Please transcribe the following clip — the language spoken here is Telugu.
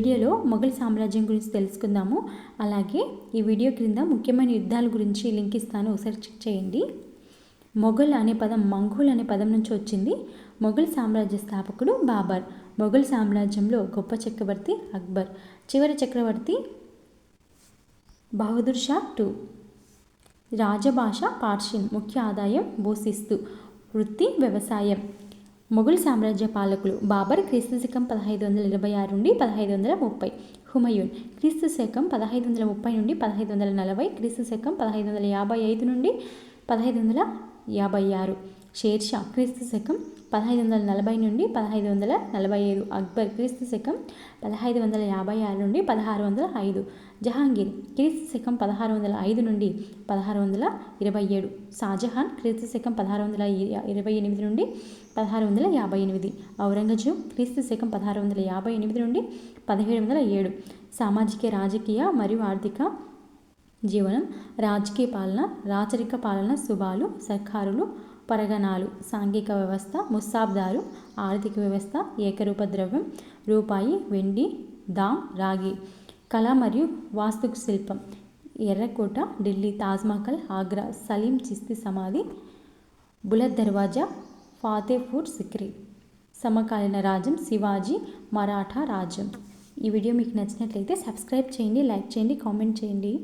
వీడియోలో మొఘల్ సామ్రాజ్యం గురించి తెలుసుకుందాము. అలాగే ఈ వీడియో క్రింద ముఖ్యమైన యుద్ధాల గురించి లింక్ ఇస్తాను, ఒకసారి చెక్ చేయండి. మొఘల్ అనే పదం మంగోల్ అనే పదం నుంచి వచ్చింది. మొఘల్ సామ్రాజ్య స్థాపకుడు బాబర్. మొఘల్ సామ్రాజ్యంలో గొప్ప చక్రవర్తి అక్బర్. చివరి చక్రవర్తి బహదూర్ షా II. రాజభాష పార్షియన్. ముఖ్య ఆదాయం భూశిస్తు. వృత్తి వ్యవసాయం. మొఘల్ సామ్రాజ్య పాలకులు బాబర్ క్రీస్తు శకం 1526 నుండి 1530. హుమయూన్ క్రీస్తు శకం 1530 నుండి 1540. క్రీస్తు శకం 1555 నుండి 1556. షేర్షా క్రీస్తు శకం 1540 నుండి 1545. అక్బర్ క్రీస్తు శకం 1556 నుండి 1605. జహాంగీర్ క్రీస్తు శకం 1605 నుండి 1627. షాజహాన్ క్రీస్తు శకం 1628 నుండి 1658. ఔరంగజేబ్ క్రీస్తు శకం 1658 నుండి 1707. సామాజిక రాజకీయ మరియు ఆర్థిక జీవనం. రాజకీయ పాలన, రాచరిక పాలన, శుభాలు, సర్కారులు, పరగణాలు. సాంఘిక వ్యవస్థ, ముసాబ్దారు. ఆర్థిక వ్యవస్థ, ఏకరూప ద్రవ్యం, రూపాయి, వెండి, దామ్, రాగి. కళ మరియు వాస్తు శిల్పం. ఎర్రకోట, ఢిల్లీ, తాజ్మహల్, ఆగ్రా, సలీం చిస్తి సమాధి, బులంద్ దర్వాజా, ఫతేపూర్ సిక్రీ. సమకాలీన రాజ్యం శివాజీ మరాఠా రాజ్యం. ఈ వీడియో మీకు నచ్చినట్లయితే సబ్స్క్రైబ్ చేయండి, లైక్ చేయండి, కామెంట్ చేయండి.